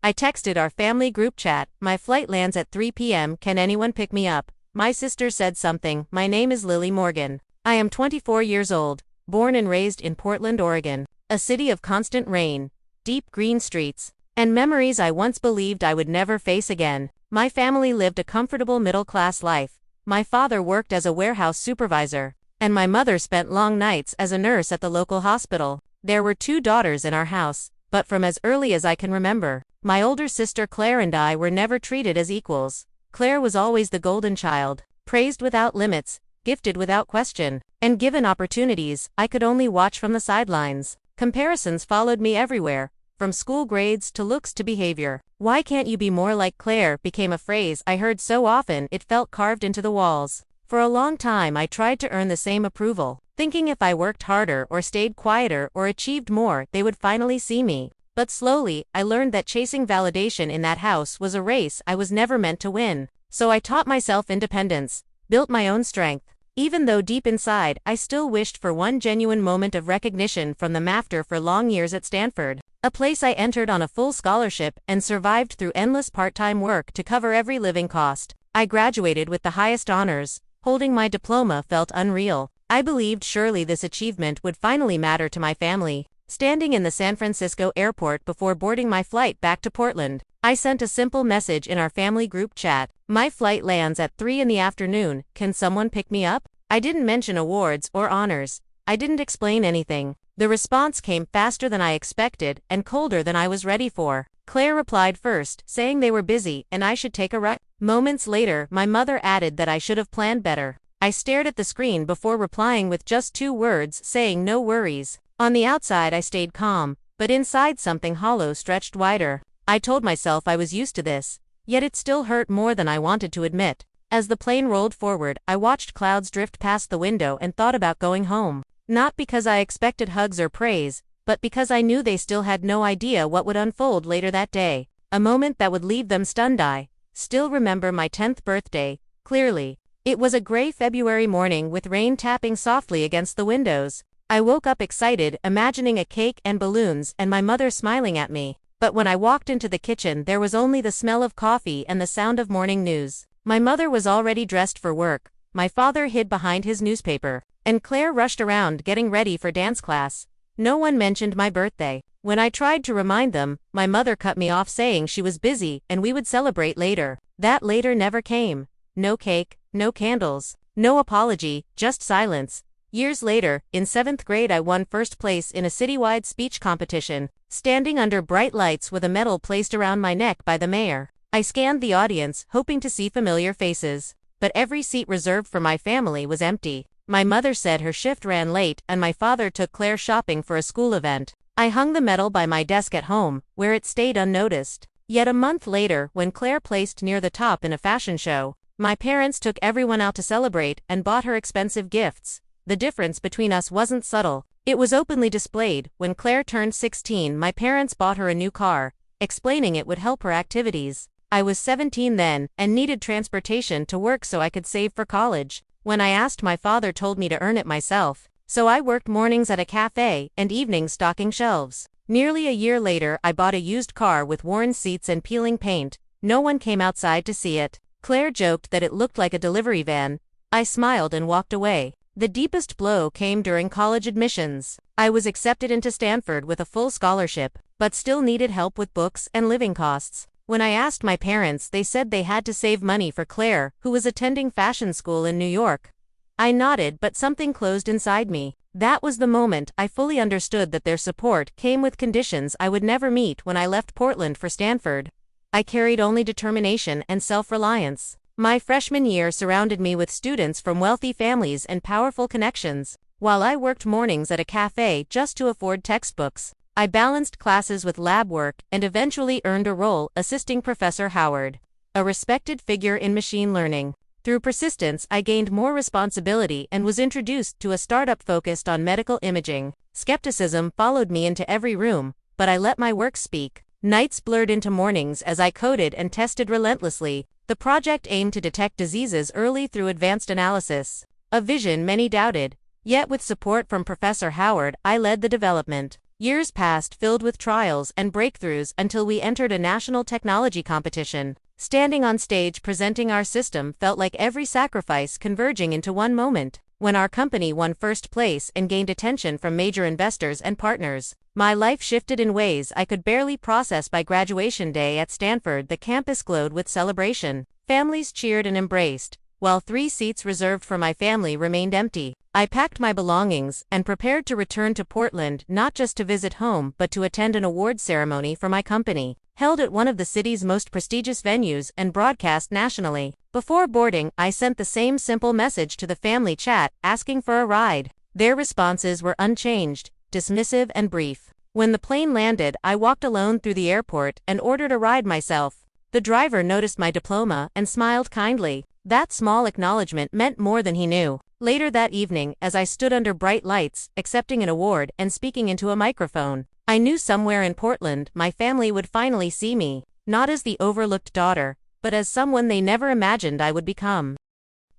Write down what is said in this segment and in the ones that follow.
I texted our family group chat, "My flight lands at 3 p.m. Can anyone pick me up?" My sister said something, "My name is Lily Morgan. I am 24 years old, born and raised in Portland, Oregon, a city of constant rain, deep green streets, and memories I once believed I would never face again." My family lived a comfortable middle-class life. My father worked as a warehouse supervisor, and my mother spent long nights as a nurse at the local hospital. There were 2 daughters in our house, but from as early as I can remember, my older sister Claire and I were never treated as equals. Claire was always the golden child, praised without limits, gifted without question, and given opportunities, I could only watch from the sidelines. Comparisons followed me everywhere, from school grades to looks to behavior. "Why can't you be more like Claire?" became a phrase I heard so often it felt carved into the walls. For a long time I tried to earn the same approval, thinking if I worked harder or stayed quieter or achieved more, they would finally see me. But slowly, I learned that chasing validation in that house was a race I was never meant to win. So I taught myself independence, built my own strength, even though deep inside I still wished for one genuine moment of recognition from them after for long years at Stanford, a place I entered on a full scholarship and survived through endless part-time work to cover every living cost. I graduated with the highest honors. Holding my diploma felt unreal. I believed surely this achievement would finally matter to my family. Standing in the San Francisco airport before boarding my flight back to Portland, I sent a simple message in our family group chat. "My flight lands at 3 in the afternoon, can someone pick me up?" I didn't mention awards or honors. I didn't explain anything. The response came faster than I expected and colder than I was ready for. Claire replied first, saying they were busy and I should take a ride. Moments later, my mother added that I should have planned better. I stared at the screen before replying with just 2 words, saying "no worries." On the outside I stayed calm, but inside something hollow stretched wider. I told myself I was used to this, yet it still hurt more than I wanted to admit. As the plane rolled forward, I watched clouds drift past the window and thought about going home. Not because I expected hugs or praise, but because I knew they still had no idea what would unfold later that day. A moment that would leave them stunned. I still remember my 10th birthday, clearly. It was a gray February morning with rain tapping softly against the windows. I woke up excited, imagining a cake and balloons and my mother smiling at me. But when I walked into the kitchen, there was only the smell of coffee and the sound of morning news. My mother was already dressed for work. My father hid behind his newspaper, and Claire rushed around getting ready for dance class. No one mentioned my birthday. When I tried to remind them, my mother cut me off saying she was busy and we would celebrate later. That later never came. No cake, no candles, no apology, just silence. Years later, in 7th grade I won first place in a citywide speech competition, standing under bright lights with a medal placed around my neck by the mayor. I scanned the audience, hoping to see familiar faces, but every seat reserved for my family was empty. My mother said her shift ran late and my father took Claire shopping for a school event. I hung the medal by my desk at home, where it stayed unnoticed. Yet a month later, when Claire placed near the top in a fashion show, my parents took everyone out to celebrate and bought her expensive gifts. The difference between us wasn't subtle. It was openly displayed. When Claire turned 16, my parents bought her a new car, explaining it would help her activities. I was 17 then, and needed transportation to work so I could save for college. When I asked, my father told me to earn it myself. So I worked mornings at a cafe and evenings stocking shelves. Nearly a year later, I bought a used car with worn seats and peeling paint. No one came outside to see it. Claire joked that it looked like a delivery van. I smiled and walked away. The deepest blow came during college admissions. I was accepted into Stanford with a full scholarship, but still needed help with books and living costs. When I asked my parents, they said they had to save money for Claire, who was attending fashion school in New York. I nodded, but something closed inside me. That was the moment I fully understood that their support came with conditions I would never meet when I left Portland for Stanford. I carried only determination and self-reliance. My freshman year surrounded me with students from wealthy families and powerful connections. While I worked mornings at a cafe just to afford textbooks, I balanced classes with lab work and eventually earned a role assisting Professor Howard, a respected figure in machine learning. Through persistence, I gained more responsibility and was introduced to a startup focused on medical imaging. Skepticism followed me into every room, but I let my work speak. Nights blurred into mornings as I coded and tested relentlessly. The project aimed to detect diseases early through advanced analysis, a vision many doubted. Yet with support from Professor Howard, I led the development. Years passed filled with trials and breakthroughs until we entered a national technology competition. Standing on stage presenting our system felt like every sacrifice converging into one moment. When our company won first place and gained attention from major investors and partners, my life shifted in ways I could barely process. By graduation day at Stanford, the campus glowed with celebration. Families cheered and embraced, while 3 seats reserved for my family remained empty. I packed my belongings and prepared to return to Portland, not just to visit home but to attend an awards ceremony for my company, held at one of the city's most prestigious venues and broadcast nationally. Before boarding, I sent the same simple message to the family chat, asking for a ride. Their responses were unchanged, dismissive and brief. When the plane landed, I walked alone through the airport and ordered a ride myself. The driver noticed my diploma and smiled kindly. That small acknowledgement meant more than he knew. Later that evening, as I stood under bright lights, accepting an award and speaking into a microphone, I knew somewhere in Portland my family would finally see me, not as the overlooked daughter, but as someone they never imagined I would become.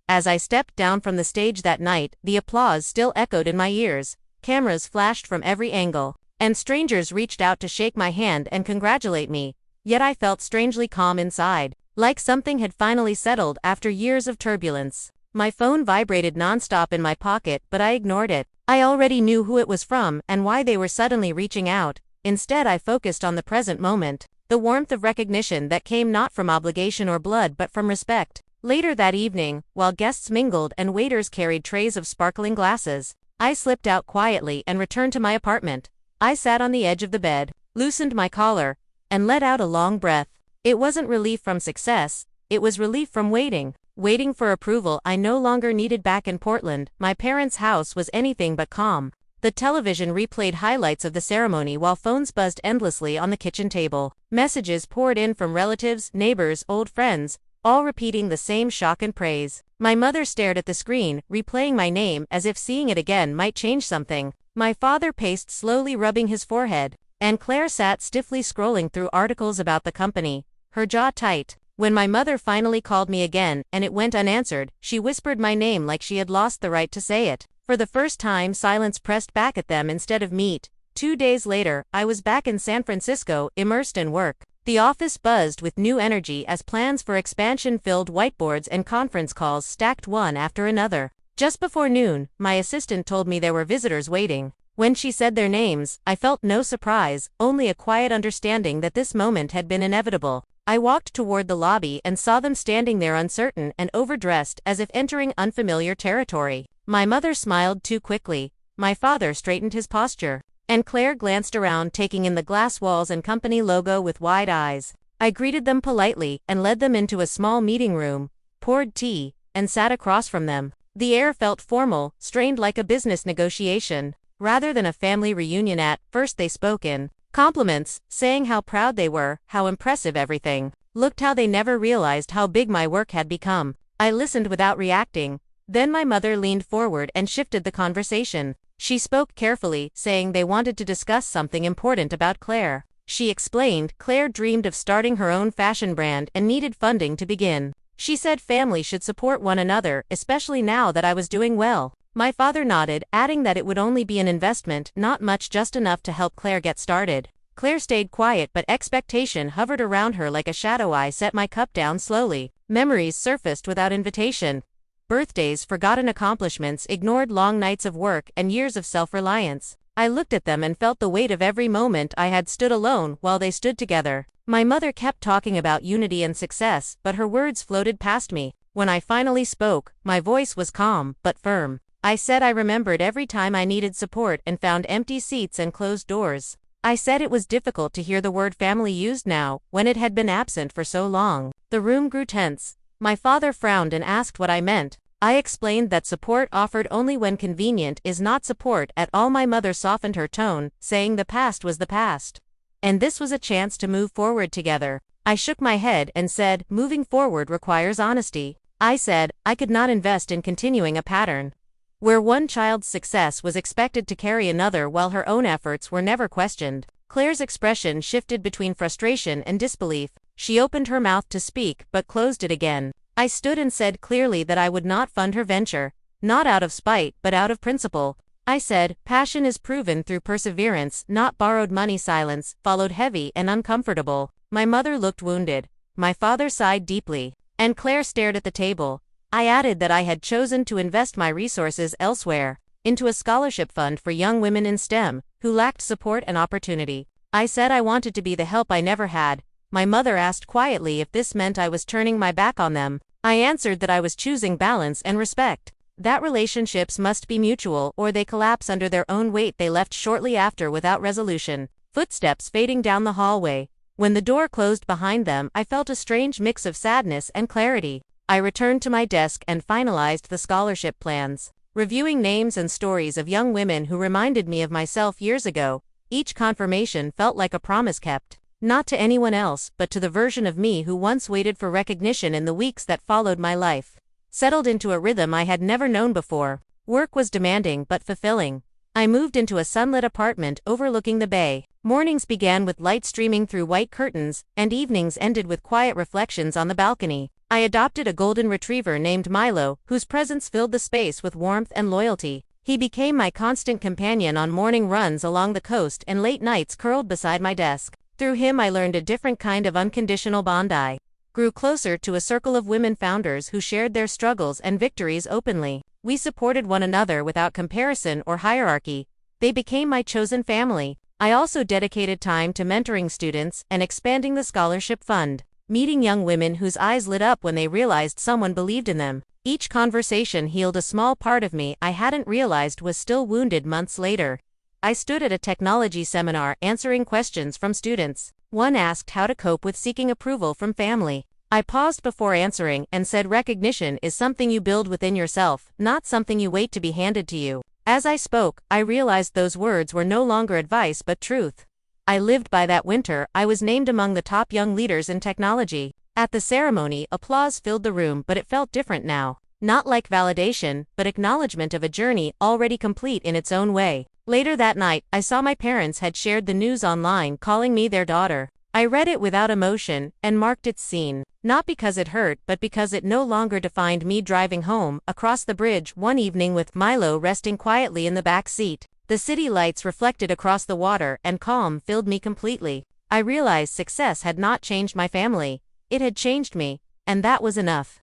As I stepped down from the stage that night, the applause still echoed in my ears, cameras flashed from every angle, and strangers reached out to shake my hand and congratulate me, yet I felt strangely calm inside, like something had finally settled after years of turbulence. My phone vibrated nonstop in my pocket, but I ignored it. I already knew who it was from and why they were suddenly reaching out. Instead, I focused on the present moment, the warmth of recognition that came not from obligation or blood but from respect. Later that evening, while guests mingled and waiters carried trays of sparkling glasses, I slipped out quietly and returned to my apartment. I sat on the edge of the bed, loosened my collar, and let out a long breath. It wasn't relief from success, it was relief from waiting. Waiting for approval I no longer needed. Back in Portland, my parents' house was anything but calm. The television replayed highlights of the ceremony while phones buzzed endlessly on the kitchen table. Messages poured in from relatives, neighbors, old friends, all repeating the same shock and praise. My mother stared at the screen, replaying my name as if seeing it again might change something. My father paced slowly, rubbing his forehead, and Claire sat stiffly scrolling through articles about the company, her jaw tight. When my mother finally called me again, and it went unanswered, she whispered my name like she had lost the right to say it. For the first time, silence pressed back at them instead of meat. 2 days later, I was back in San Francisco, immersed in work. The office buzzed with new energy as plans for expansion filled whiteboards and conference calls stacked one after another. Just before noon, my assistant told me there were visitors waiting. When she said their names, I felt no surprise, only a quiet understanding that this moment had been inevitable. I walked toward the lobby and saw them standing there, uncertain and overdressed, as if entering unfamiliar territory. My mother smiled too quickly, my father straightened his posture, and Claire glanced around, taking in the glass walls and company logo with wide eyes. I greeted them politely and led them into a small meeting room, poured tea, and sat across from them. The air felt formal, strained, like a business negotiation, rather than a family reunion. At first they spoke in compliments, saying how proud they were, how impressive everything looked, how they never realized how big my work had become. I listened without reacting. Then my mother leaned forward and shifted the conversation. She spoke carefully, saying they wanted to discuss something important about Claire. She explained Claire dreamed of starting her own fashion brand and needed funding to begin. She said family should support one another, especially now that I was doing well. My father nodded, adding that it would only be an investment, not much, just enough to help Claire get started. Claire stayed quiet, but expectation hovered around her like a shadow. I set my cup down slowly. Memories surfaced without invitation. Birthdays, forgotten accomplishments, ignored long nights of work, and years of self-reliance. I looked at them and felt the weight of every moment I had stood alone while they stood together. My mother kept talking about unity and success, but her words floated past me. When I finally spoke, my voice was calm but firm. I said I remembered every time I needed support and found empty seats and closed doors. I said it was difficult to hear the word family used now, when it had been absent for so long. The room grew tense. My father frowned and asked what I meant. I explained that support offered only when convenient is not support at all. My mother softened her tone, saying the past was the past, and this was a chance to move forward together. I shook my head and said, moving forward requires honesty. I said I could not invest in continuing a pattern where one child's success was expected to carry another while her own efforts were never questioned. Claire's expression shifted between frustration and disbelief. She opened her mouth to speak but closed it again. I stood and said clearly that I would not fund her venture, not out of spite but out of principle. I said, passion is proven through perseverance, not borrowed money. Silence followed, heavy and uncomfortable. My mother looked wounded. My father sighed deeply. And Claire stared at the table. I added that I had chosen to invest my resources elsewhere, into a scholarship fund for young women in STEM, who lacked support and opportunity. I said I wanted to be the help I never had. My mother asked quietly if this meant I was turning my back on them. I answered that I was choosing balance and respect. That relationships must be mutual or they collapse under their own weight. They left shortly after without resolution, footsteps fading down the hallway. When the door closed behind them, I felt a strange mix of sadness and clarity. I returned to my desk and finalized the scholarship plans, reviewing names and stories of young women who reminded me of myself years ago. Each confirmation felt like a promise kept, not to anyone else, but to the version of me who once waited for recognition. In the weeks that followed, my life settled into a rhythm I had never known before. Work was demanding but fulfilling. I moved into a sunlit apartment overlooking the bay. Mornings began with light streaming through white curtains, and evenings ended with quiet reflections on the balcony. I adopted a golden retriever named Milo, whose presence filled the space with warmth and loyalty. He became my constant companion on morning runs along the coast and late nights curled beside my desk. Through him I learned a different kind of unconditional bond. I grew closer to a circle of women founders who shared their struggles and victories openly. We supported one another without comparison or hierarchy. They became my chosen family. I also dedicated time to mentoring students and expanding the scholarship fund, meeting young women whose eyes lit up when they realized someone believed in them. Each conversation healed a small part of me I hadn't realized was still wounded. Months later, I stood at a technology seminar answering questions from students. One asked how to cope with seeking approval from family. I paused before answering and said, recognition is something you build within yourself, not something you wait to be handed to you. As I spoke, I realized those words were no longer advice but truth. I lived by that. Winter, I was named among the top young leaders in technology. At the ceremony, applause filled the room, but it felt different now. Not like validation, but acknowledgement of a journey already complete in its own way. Later that night, I saw my parents had shared the news online, calling me their daughter. I read it without emotion and marked its scene, not because it hurt but because it no longer defined me. Driving home, across the bridge, one evening with Milo resting quietly in the back seat, the city lights reflected across the water and calm filled me completely. I realized success had not changed my family, it had changed me, and that was enough.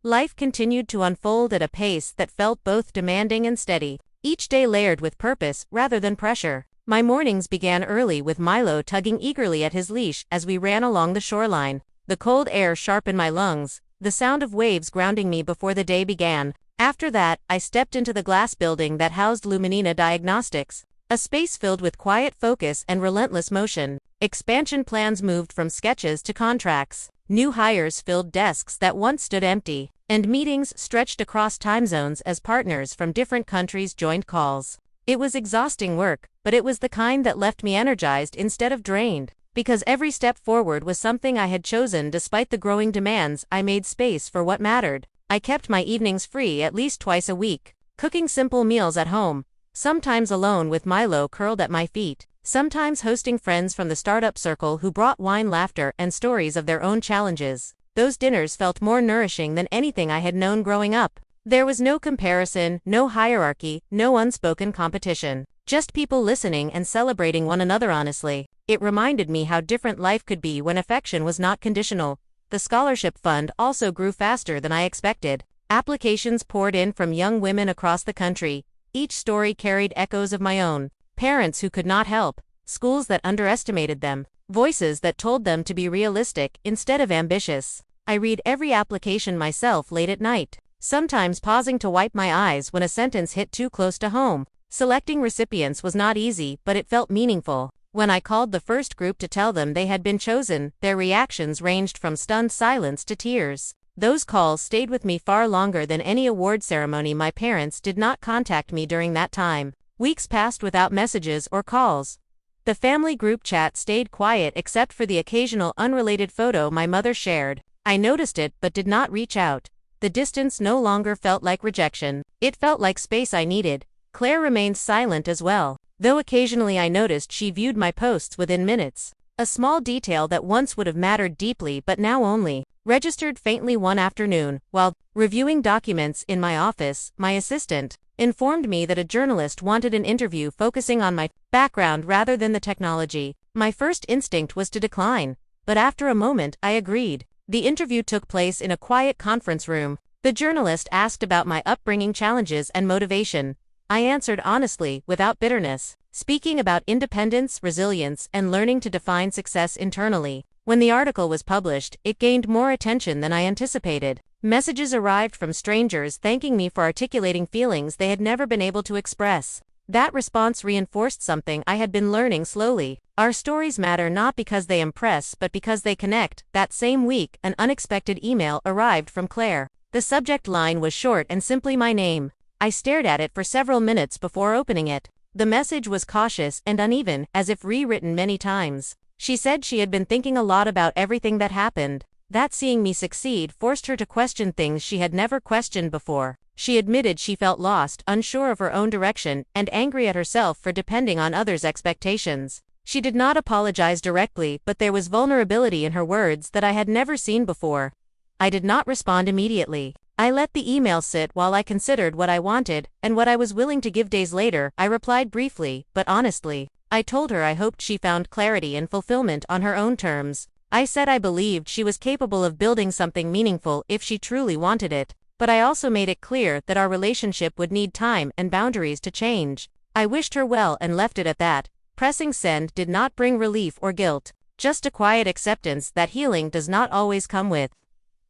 Life continued to unfold at a pace that felt both demanding and steady, each day layered with purpose rather than pressure. My mornings began early with Milo tugging eagerly at his leash as we ran along the shoreline. The cold air sharpened my lungs, the sound of waves grounding me before the day began. After that, I stepped into the glass building that housed Luminina Diagnostics, a space filled with quiet focus and relentless motion. Expansion plans moved from sketches to contracts. New hires filled desks that once stood empty, and meetings stretched across time zones as partners from different countries joined calls. It was exhausting work, but it was the kind that left me energized instead of drained. Because every step forward was something I had chosen. Despite the growing demands, I made space for what mattered. I kept my evenings free at least twice a week, cooking simple meals at home, sometimes alone with Milo curled at my feet, sometimes hosting friends from the startup circle who brought wine, laughter, and stories of their own challenges. Those dinners felt more nourishing than anything I had known growing up. There was no comparison, no hierarchy, no unspoken competition. Just people listening and celebrating one another honestly. It reminded me how different life could be when affection was not conditional. The scholarship fund also grew faster than I expected. Applications poured in from young women across the country. Each story carried echoes of my own. Parents who could not help, schools that underestimated them, voices that told them to be realistic instead of ambitious. I read every application myself late at night, sometimes pausing to wipe my eyes when a sentence hit too close to home. Selecting recipients was not easy, but it felt meaningful. When I called the first group to tell them they had been chosen, their reactions ranged from stunned silence to tears. Those calls stayed with me far longer than any award ceremony. My parents did not contact me during that time. Weeks passed without messages or calls. The family group chat stayed quiet except for the occasional unrelated photo my mother shared. I noticed it but did not reach out. The distance no longer felt like rejection. It felt like space I needed. Claire remained silent as well, though occasionally I noticed she viewed my posts within minutes. A small detail that once would have mattered deeply but now only registered faintly. One afternoon, while reviewing documents in my office, my assistant, informed me that a journalist wanted an interview focusing on my background rather than the technology. My first instinct was to decline, but after a moment I agreed. The interview took place in a quiet conference room. The journalist asked about my upbringing, challenges, and motivation. I answered honestly, without bitterness, speaking about independence, resilience, and learning to define success internally. When the article was published, it gained more attention than I anticipated. Messages arrived from strangers thanking me for articulating feelings they had never been able to express. That response reinforced something I had been learning slowly. Our stories matter not because they impress but because they connect. That same week, an unexpected email arrived from Claire. The subject line was short and simply my name. I stared at it for several minutes before opening it. The message was cautious and uneven, as if rewritten many times. She said she had been thinking a lot about everything that happened. That seeing me succeed forced her to question things she had never questioned before. She admitted she felt lost, unsure of her own direction, and angry at herself for depending on others' expectations. She did not apologize directly, but there was vulnerability in her words that I had never seen before. I did not respond immediately. I let the email sit while I considered what I wanted and what I was willing to give. Days later, I replied briefly, but honestly. I told her I hoped she found clarity and fulfillment on her own terms. I said I believed she was capable of building something meaningful if she truly wanted it, but I also made it clear that our relationship would need time and boundaries to change. I wished her well and left it at that. Pressing send did not bring relief or guilt, just a quiet acceptance that healing does not always come with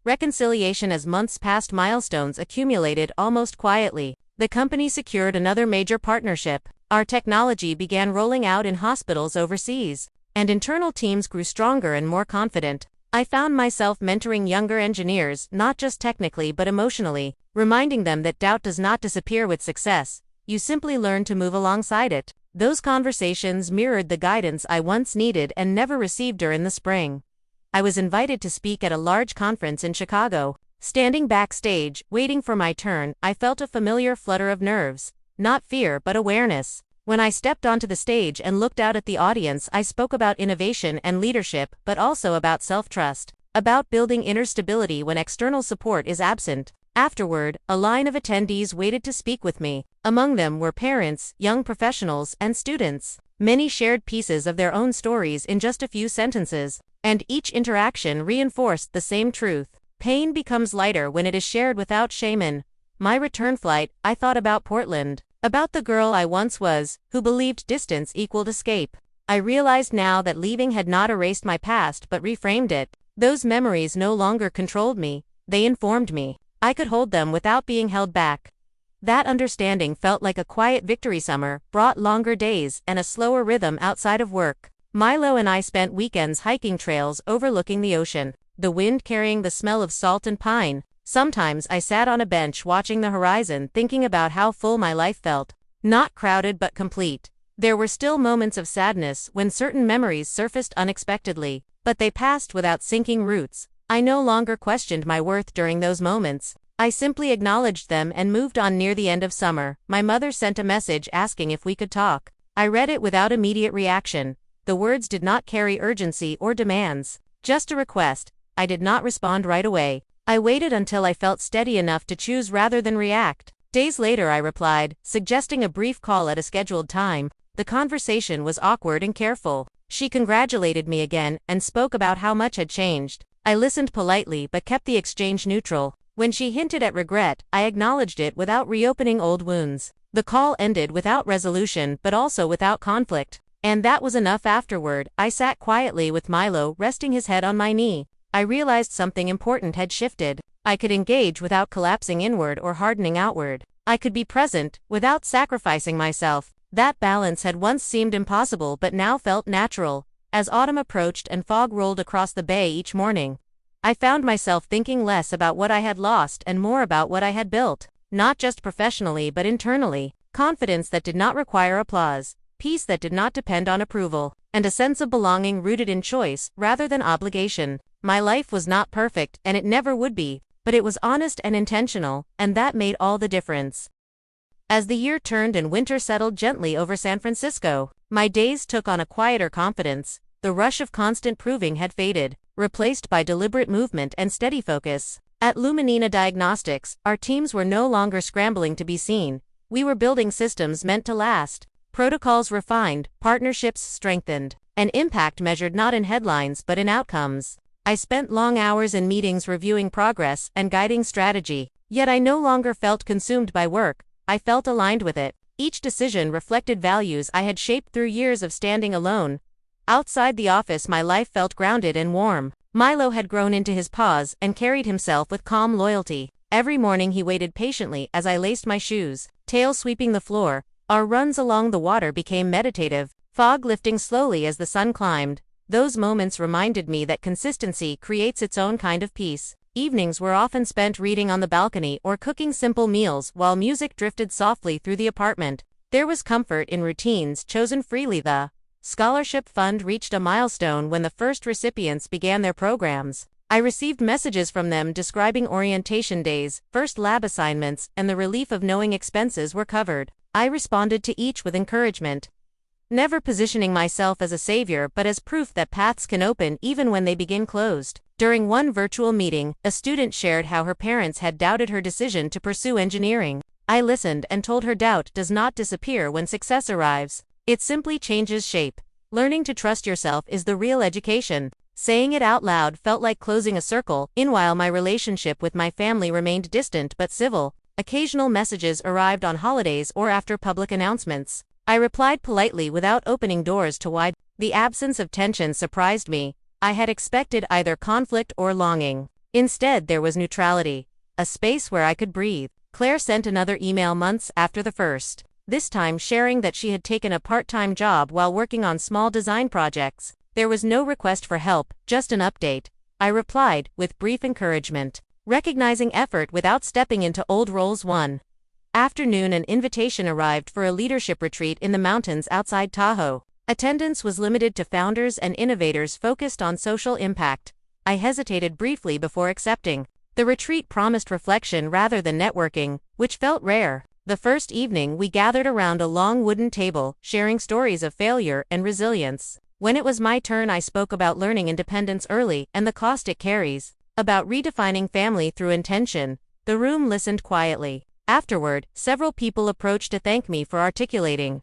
reconciliation. As months passed, milestones accumulated almost quietly. The company secured another major partnership. Our technology began rolling out in hospitals overseas, and internal teams grew stronger and more confident. I found myself mentoring younger engineers, not just technically but emotionally, reminding them that doubt does not disappear with success. You simply learn to move alongside it. Those conversations mirrored the guidance I once needed and never received. During the spring, I was invited to speak at a large conference in Chicago. Standing backstage, waiting for my turn, I felt a familiar flutter of nerves. Not fear but awareness. When I stepped onto the stage and looked out at the audience, I spoke about innovation and leadership, but also about self-trust, about building inner stability when external support is absent. Afterward, a line of attendees waited to speak with me. Among them were parents, young professionals, and students. Many shared pieces of their own stories in just a few sentences, and each interaction reinforced the same truth. Pain becomes lighter when it is shared without shame. In my return flight, I thought about Portland. About the girl I once was, who believed distance equaled escape. I realized now that leaving had not erased my past but reframed it. Those memories no longer controlled me, they informed me. I could hold them without being held back. That understanding felt like a quiet victory. Summer brought longer days and a slower rhythm outside of work. Milo and I spent weekends hiking trails overlooking the ocean, the wind carrying the smell of salt and pine. Sometimes I sat on a bench watching the horizon, thinking about how full my life felt. Not crowded but complete. There were still moments of sadness when certain memories surfaced unexpectedly, but they passed without sinking roots. I no longer questioned my worth during those moments. I simply acknowledged them and moved on. Near the end of summer, my mother sent a message asking if we could talk. I read it without immediate reaction. The words did not carry urgency or demands, just a request. I did not respond right away. I waited until I felt steady enough to choose rather than react. Days later I replied, suggesting a brief call at a scheduled time. The conversation was awkward and careful. She congratulated me again and spoke about how much had changed. I listened politely but kept the exchange neutral. When she hinted at regret, I acknowledged it without reopening old wounds. The call ended without resolution but also without conflict. And that was enough. Afterward, I sat quietly with Milo resting his head on my knee. I realized something important had shifted. I could engage without collapsing inward or hardening outward. I could be present without sacrificing myself. That balance had once seemed impossible but now felt natural. As autumn approached and fog rolled across the bay each morning, I found myself thinking less about what I had lost and more about what I had built. Not just professionally but internally. Confidence that did not require applause. Peace that did not depend on approval. And a sense of belonging rooted in choice rather than obligation. My life was not perfect and it never would be, but it was honest and intentional, and that made all the difference. As the year turned and winter settled gently over San Francisco, my days took on a quieter confidence. The rush of constant proving had faded, replaced by deliberate movement and steady focus. At Luminina Diagnostics, our teams were no longer scrambling to be seen. We were building systems meant to last. Protocols refined, partnerships strengthened, and impact measured not in headlines but in outcomes. I spent long hours in meetings reviewing progress and guiding strategy. Yet I no longer felt consumed by work, I felt aligned with it. Each decision reflected values I had shaped through years of standing alone. Outside the office, my life felt grounded and warm. Milo had grown into his paws and carried himself with calm loyalty. Every morning he waited patiently as I laced my shoes, tail sweeping the floor. Our runs along the water became meditative, fog lifting slowly as the sun climbed. Those moments reminded me that consistency creates its own kind of peace. Evenings were often spent reading on the balcony or cooking simple meals while music drifted softly through the apartment. There was comfort in routines chosen freely. The scholarship fund reached a milestone when the first recipients began their programs. I received messages from them describing orientation days, first lab assignments, and the relief of knowing expenses were covered. I responded to each with encouragement, never positioning myself as a savior but as proof that paths can open even when they begin closed. During one virtual meeting, a student shared how her parents had doubted her decision to pursue engineering. I listened and told her doubt does not disappear when success arrives. It simply changes shape. Learning to trust yourself is the real education. Saying it out loud felt like closing a circle. Meanwhile, my relationship with my family remained distant but civil. Occasional messages arrived on holidays or after public announcements. I replied politely without opening doors too wide. The absence of tension surprised me. I had expected either conflict or longing. Instead, there was neutrality, a space where I could breathe. Claire sent another email months after the first, this time sharing that she had taken a part-time job while working on small design projects. There was no request for help, just an update. I replied, with brief encouragement, recognizing effort without stepping into old roles. One afternoon, an invitation arrived for a leadership retreat in the mountains outside Tahoe. Attendance was limited to founders and innovators focused on social impact. I hesitated briefly before accepting. The retreat promised reflection rather than networking, which felt rare. The first evening, we gathered around a long wooden table, sharing stories of failure and resilience. When it was my turn, I spoke about learning independence early and the cost it carries, about redefining family through intention. The room listened quietly. Afterward, several people approached to thank me for articulating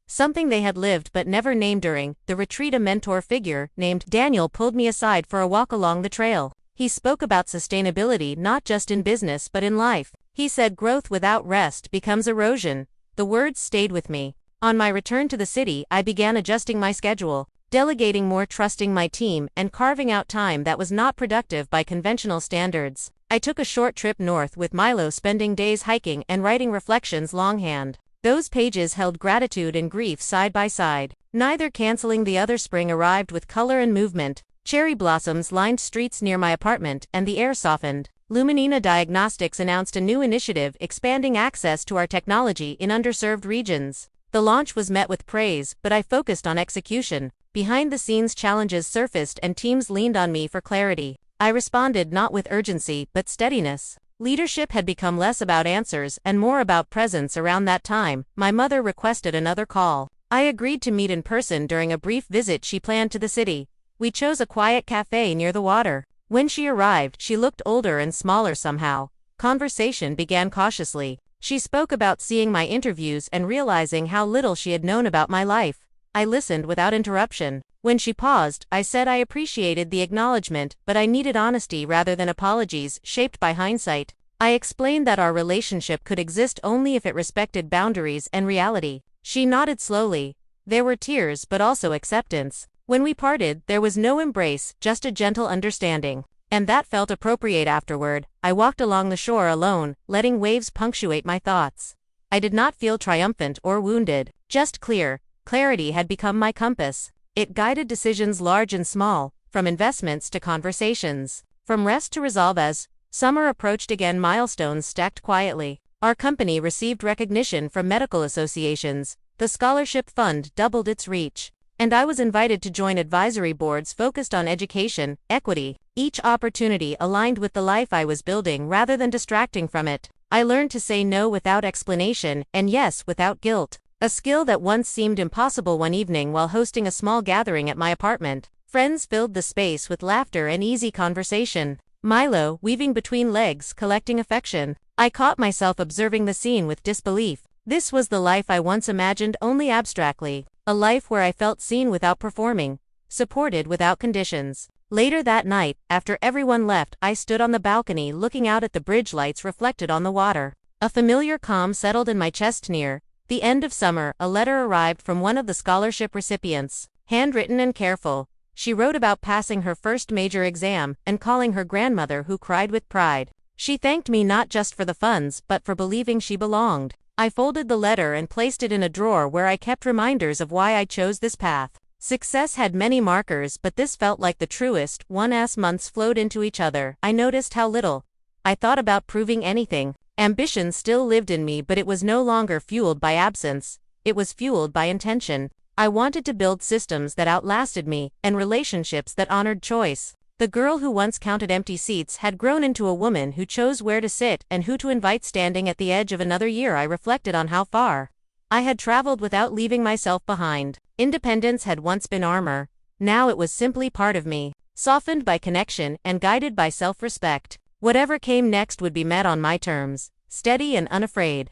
something they had lived but never named. During the retreat, a mentor figure named Daniel pulled me aside for a walk along the trail. He spoke about sustainability not just in business but in life. He said growth without rest becomes erosion. The words stayed with me. On my return to the city, I began adjusting my schedule, delegating more, trusting my team, and carving out time that was not productive by conventional standards. I took a short trip north with Milo, spending days hiking and writing reflections longhand. Those pages held gratitude and grief side by side, neither canceling the other. Spring arrived with color and movement. Cherry blossoms lined streets near my apartment, and the air softened. Luminina Diagnostics announced a new initiative expanding access to our technology in underserved regions. The launch was met with praise, but I focused on execution. Behind-the-scenes challenges surfaced and teams leaned on me for clarity. I responded not with urgency but steadiness. Leadership had become less about answers and more about presence. Around that time, my mother requested another call. I agreed to meet in person during a brief visit she planned to the city. We chose a quiet cafe near the water. When she arrived, she looked older and smaller somehow. Conversation began cautiously. She spoke about seeing my interviews and realizing how little she had known about my life. I listened without interruption. When she paused, I said I appreciated the acknowledgement, but I needed honesty rather than apologies shaped by hindsight. I explained that our relationship could exist only if it respected boundaries and reality. She nodded slowly. There were tears but also acceptance. When we parted, there was no embrace, just a gentle understanding. And that felt appropriate. Afterward, I walked along the shore alone, letting waves punctuate my thoughts. I did not feel triumphant or wounded, just clear. Clarity had become my compass. It guided decisions large and small, from investments to conversations, from rest to resolve. As summer approached again, milestones stacked quietly. Our company received recognition from medical associations. The scholarship fund doubled its reach, and I was invited to join advisory boards focused on education, equity. Each opportunity aligned with the life I was building rather than distracting from it. I learned to say no without explanation and yes without guilt. A skill that once seemed impossible. One evening, while hosting a small gathering at my apartment, friends filled the space with laughter and easy conversation. Milo, weaving between legs, collecting affection. I caught myself observing the scene with disbelief. This was the life I once imagined only abstractly, a life where I felt seen without performing, supported without conditions. Later that night, after everyone left, I stood on the balcony looking out at the bridge lights reflected on the water. A familiar calm settled in my chest. Near the end of summer, a letter arrived from one of the scholarship recipients. Handwritten and careful, she wrote about passing her first major exam and calling her grandmother, who cried with pride. She thanked me not just for the funds but for believing she belonged. I folded the letter and placed it in a drawer where I kept reminders of why I chose this path. Success had many markers, but this felt like the truest one. As months flowed into each other, I noticed how little I thought about proving anything. Ambition still lived in me, but it was no longer fueled by absence, it was fueled by intention. I wanted to build systems that outlasted me, and relationships that honored choice. The girl who once counted empty seats had grown into a woman who chose where to sit and who to invite. Standing at the edge of another year, I reflected on how far I had traveled without leaving myself behind. Independence had once been armor, now it was simply part of me, softened by connection and guided by self-respect. Whatever came next would be met on my terms, steady and unafraid.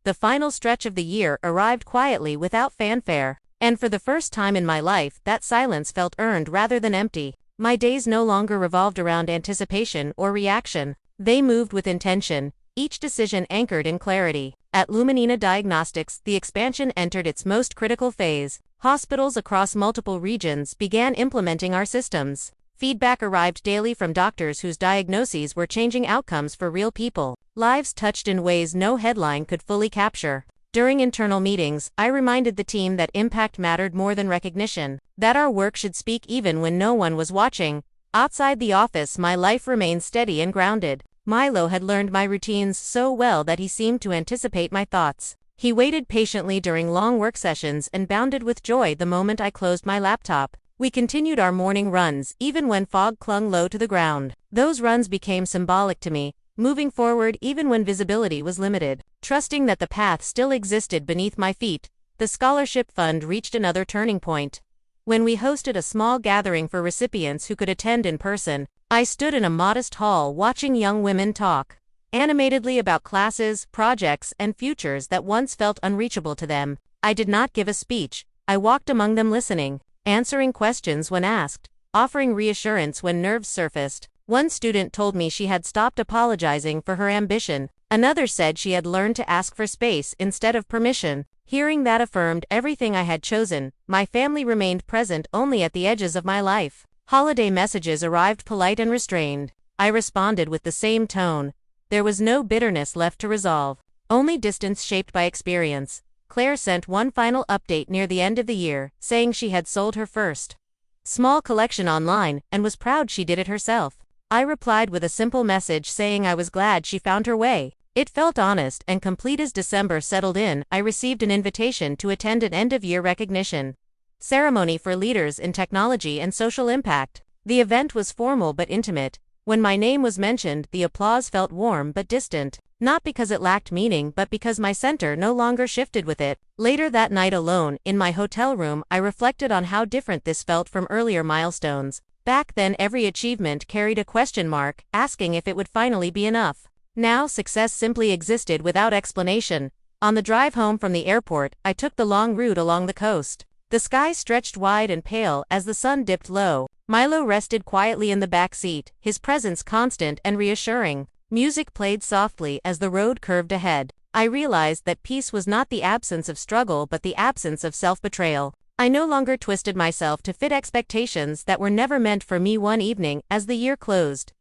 The final stretch of the year arrived quietly without fanfare, and for the first time in my life, that silence felt earned rather than empty. My days no longer revolved around anticipation or reaction, they moved with intention, each decision anchored in clarity. At Luminina Diagnostics, the expansion entered its most critical phase. Hospitals across multiple regions began implementing our systems. Feedback arrived daily from doctors whose diagnoses were changing outcomes for real people, lives touched in ways no headline could fully capture. During internal meetings, I reminded the team that impact mattered more than recognition, that our work should speak even when no one was watching. Outside the office, my life remained steady and grounded. Milo had learned my routines so well that he seemed to anticipate my thoughts. He waited patiently during long work sessions and bounded with joy the moment I closed my laptop. We continued our morning runs, even when fog clung low to the ground. Those runs became symbolic to me, moving forward even when visibility was limited. Trusting that the path still existed beneath my feet, the scholarship fund reached another turning point. When we hosted a small gathering for recipients who could attend in person, I stood in a modest hall watching young women talk animatedly about classes, projects, and futures that once felt unreachable to them. I did not give a speech. I walked among them, listening, answering questions when asked, offering reassurance when nerves surfaced. One student told me she had stopped apologizing for her ambition. Another said she had learned to ask for space instead of permission. Hearing that affirmed everything I had chosen. My family remained present only at the edges of my life. Holiday messages arrived polite and restrained. I responded with the same tone. There was no bitterness left to resolve, only distance shaped by experience. Claire sent one final update near the end of the year, saying she had sold her first small collection online and was proud she did it herself. I replied with a simple message saying I was glad she found her way. It felt honest and complete. As December settled in, I received an invitation to attend an end-of-year recognition ceremony for leaders in technology and social impact. The event was formal but intimate. When my name was mentioned, the applause felt warm but distant, not because it lacked meaning but because my center no longer shifted with it. Later that night, alone, in my hotel room, I reflected on how different this felt from earlier milestones. Back then, every achievement carried a question mark, asking if it would finally be enough. Now, success simply existed without explanation. On the drive home from the airport, I took the long route along the coast. The sky stretched wide and pale as the sun dipped low. Milo rested quietly in the back seat, his presence constant and reassuring. Music played softly as the road curved ahead. I realized that peace was not the absence of struggle but the absence of self-betrayal. I no longer twisted myself to fit expectations that were never meant for me. One evening, as the year closed,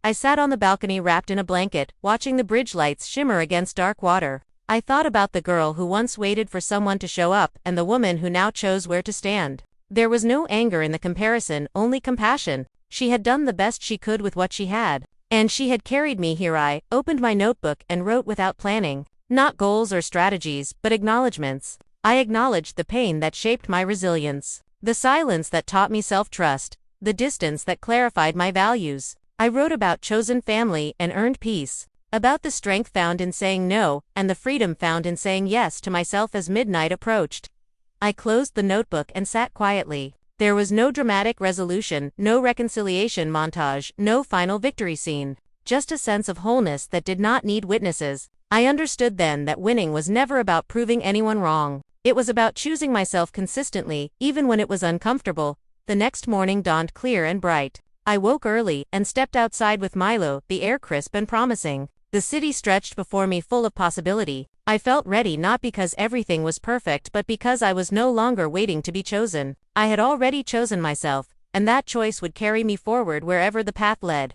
I sat on the balcony wrapped in a blanket, watching the bridge lights shimmer against dark water. I thought about the girl who once waited for someone to show up and the woman who now chose where to stand. There was no anger in the comparison, only compassion. She had done the best she could with what she had, and she had carried me here. I opened my notebook and wrote without planning. Not goals or strategies, but acknowledgments. I acknowledged the pain that shaped my resilience, the silence that taught me self-trust, the distance that clarified my values. I wrote about chosen family and earned peace, about the strength found in saying no, and the freedom found in saying yes to myself. As midnight approached, I closed the notebook and sat quietly. There was no dramatic resolution, no reconciliation montage, no final victory scene. Just a sense of wholeness that did not need witnesses. I understood then that winning was never about proving anyone wrong. It was about choosing myself consistently, even when it was uncomfortable. The next morning dawned clear and bright. I woke early and stepped outside with Milo, the air crisp and promising. The city stretched before me full of possibility. I felt ready not because everything was perfect but because I was no longer waiting to be chosen. I had already chosen myself, and that choice would carry me forward wherever the path led.